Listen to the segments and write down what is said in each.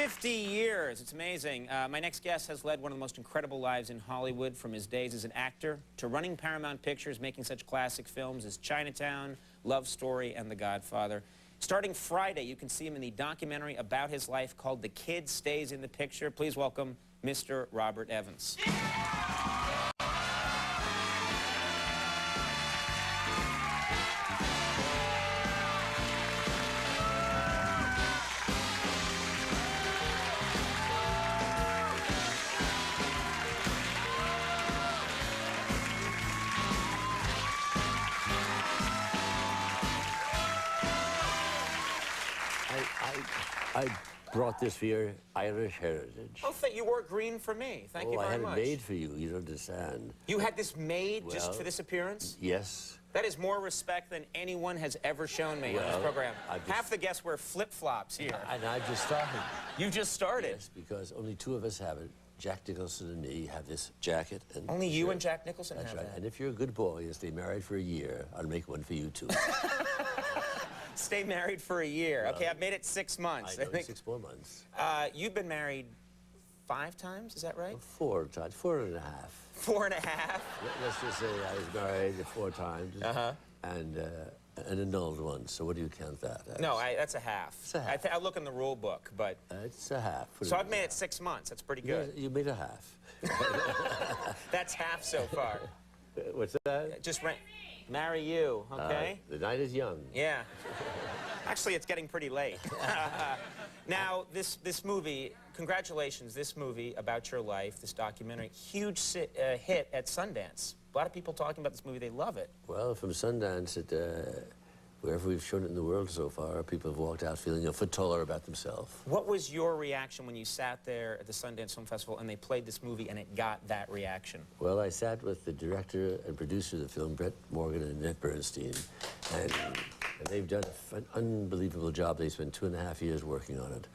50 years. It's amazing. My next guest has led one of the most incredible lives in Hollywood, from his days as an actor to running Paramount Pictures, making such classic films as Chinatown, Love Story, and The Godfather. Starting Friday, you can see him in the documentary about his life called The Kid Stays in the Picture. Please welcome Mr. Robert Evans. I brought this for your Irish heritage. Oh, you wore green for me. Thank you very much. I had it made for you. You don't understand. You had this made just for this appearance? Yes. That is more respect than anyone has ever shown me on this program. Half the guests wear flip-flops here. And I've just started. You just started? Yes, because only two of us have it. Jack Nicholson and me have this jacket. And only you and Jack Nicholson have that? And if you're a good boy and stay married for a year, I'll make one for you, too. Stay married for a year. Okay, I've made it 6 months. I think 6 more months. You've been married 5 times, is that right? 4 times, 4.5. 4.5? Let's just say I was married 4 times. And an annulled one. So what do you count that as? No, that's a half. It's a half. I look in the rule book, but... it's a half. So I've made it 6 months. That's pretty good. You made a half. That's half so far. What's that? Just marry you, okay? The night is young. Yeah. Actually, it's getting pretty late. Now, this movie, congratulations, this movie about your life, this documentary, huge hit at Sundance. A lot of people talking about this movie, they love it. Well, from Sundance, wherever we've shown it in the world so far, people have walked out feeling a foot taller about themselves. What was your reaction when you sat there at the Sundance Film Festival and they played this movie and it got that reaction? Well, I sat with the director and producer of the film, Brett Morgan and Annette Bernstein, and they've done an unbelievable job. They spent 2.5 years working on it,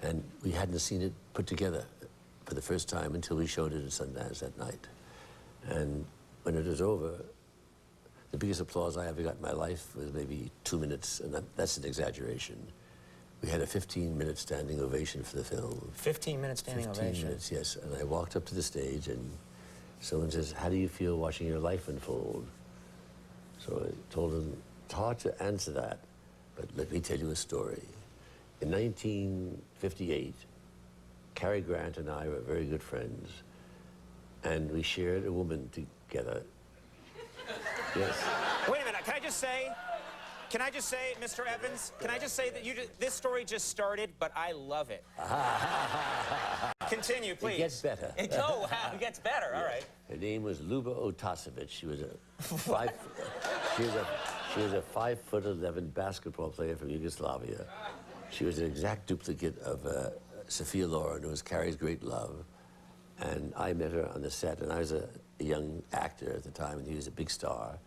and we hadn't seen it put together for the first time until we showed it at Sundance that night. And when it was over, the biggest applause I ever got in my life was maybe 2 minutes, and that's an exaggeration. We had a 15-minute standing ovation for the film. 15-minute standing ovation? 15 minutes, yes. And I walked up to the stage, and someone says, "How do you feel watching your life unfold?" So I told them, it's hard to answer that, but let me tell you a story. In 1958, Cary Grant and I were very good friends, and we shared a woman together. Yes. Wait a minute, can I just say, Mr. Evans, can I just say that this story just started, but I love it. Continue, please. It gets better. It gets better, all right. Her name was Luba Otasevich. She was a 5'11" basketball player from Yugoslavia. She was an exact duplicate of Sophia Loren, who was Cary's great love. And I met her on the set, and I was a young actor at the time, and he was a big star.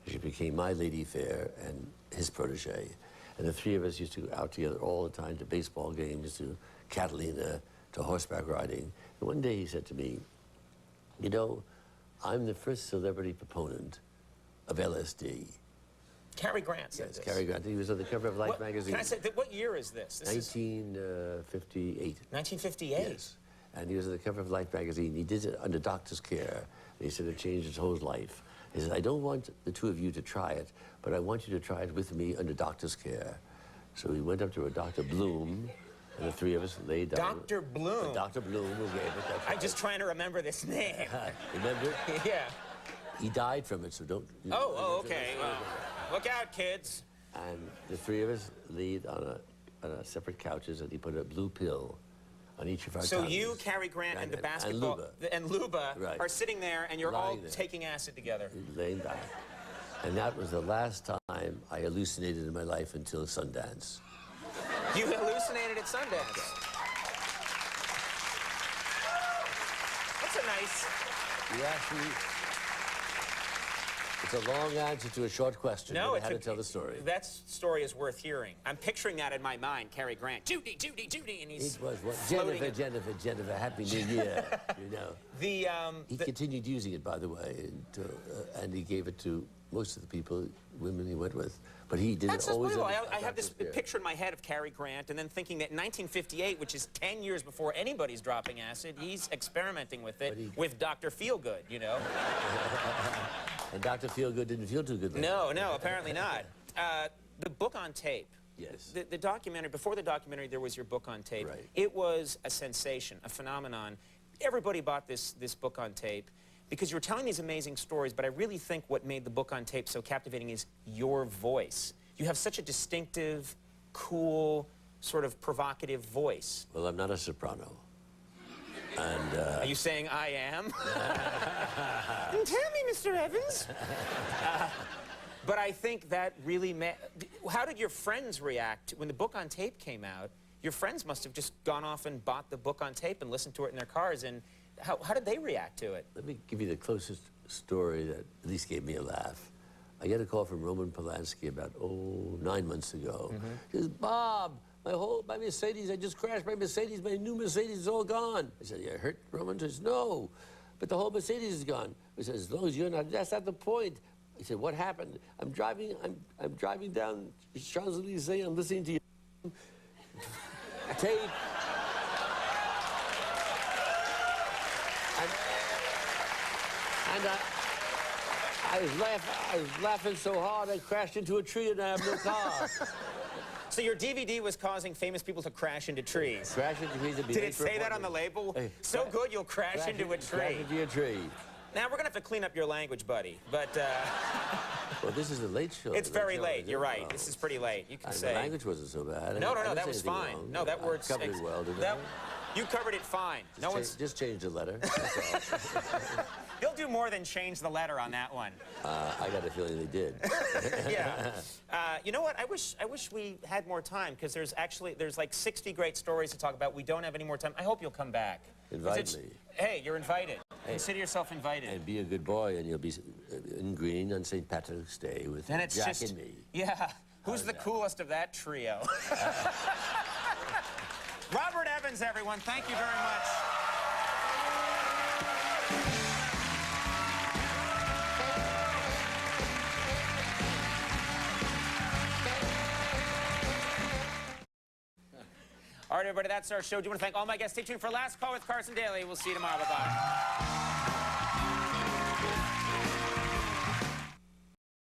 She became my lady fair and his protege. And the three of us used to go out together all the time to baseball games, to Catalina, to horseback riding. And one day he said to me, "You know, I'm the first celebrity proponent of LSD." Cary Grant said this. Yes, Cary Grant. He was on the cover of Life magazine. Can I say, what year is this? 1958. 1958? Yes. And he was on the cover of Life magazine. He did it under doctor's care. He said it changed his whole life. He said, "I don't want the two of you to try it, but I want you to try it with me under doctor's care." So we went up to a Dr. Bloom, and the three of us laid down. Dr. Bloom? Dr. Bloom who gave it. That's right. I'm just trying to remember this name. Remember? Yeah. He died from it, so don't... Okay. Well, look out, kids. And the three of us laid on a separate couches, and he put a blue pill on each of our So tongues. you, Cary Grant, and the basketball... And Luba right. are sitting there, and you're lying all there. taking acid together. Laying back. And that was the last time I hallucinated in my life until Sundance. You hallucinated at Sundance? That's a nice... You actually... It's a long answer to a short question. No, I had to tell the story. That story is worth hearing. I'm picturing that in my mind, Cary Grant. Judy, Judy, Judy, and he's It was what? floating. Jennifer, Happy New Year, you know. He continued using it, by the way, and he gave it to most of the people, women he went with. But he did That's it always. unbelievable. I have this picture in my head of Cary Grant, and then thinking that in 1958, which is 10 years before anybody's dropping acid, he's experimenting with it with Dr. Feelgood, you know? And Dr. Feelgood didn't feel too good then. No, apparently not. The book on tape. Yes. The documentary, before the documentary, there was your book on tape. Right. It was a sensation, a phenomenon. Everybody bought this book on tape because you were telling these amazing stories, but I really think what made the book on tape so captivating is your voice. You have such a distinctive, cool, sort of provocative voice. Well, I'm not a soprano. And, Are you saying I am? Tell me, Mr. Evans. But I think that really how did your friends react when the book on tape came out? Your friends must have just gone off and bought the book on tape and listened to it in their cars, and how did they react to it? let me give you the closest story that at least gave me a laugh. I get a call from Roman Polanski about, 9 months ago. He says, Bob, my Mercedes, I just crashed my Mercedes, my new Mercedes is all gone. I said, you hurt, Roman? He says, no, but the whole Mercedes is gone. I said, as long as you're not, that's not the point. He said, what happened? I'm driving down Champs-Élysées, I'm listening to your tape. And I was laughing so hard I crashed into a tree and I have no car. So your DVD was causing famous people to crash into trees. Crash into trees and be Did late it for say that on the appointment. label? Hey, So good you'll crash into a Crash tree. into a tree. Now, we're going to have to clean up your language, buddy, but Well, this is a late show. it's very late. You're right. Oh. This is pretty late. You can The say... language wasn't so bad. No, I didn't that say was anything fine. wrong. No, that I word's... covered it well, didn't I? You covered it fine. Just change the letter. That's all. You'll do more than change the letter on that one. I got a feeling they did. Yeah. You know what? I wish we had more time, because there's like 60 great stories to talk about. We don't have any more time. I hope you'll come back. Invite me. Hey, you're invited. Hey. Consider yourself invited. And be a good boy, and you'll be in green on St. Patrick's Day with Then it's Jack just, and me. Yeah. Who's the coolest of that trio? Robert Evans, everyone. Thank you very much. All right, everybody, that's our show. Do you want to thank all my guests? Stay tuned for Last Call with Carson Daly. We'll see you tomorrow. Bye-bye.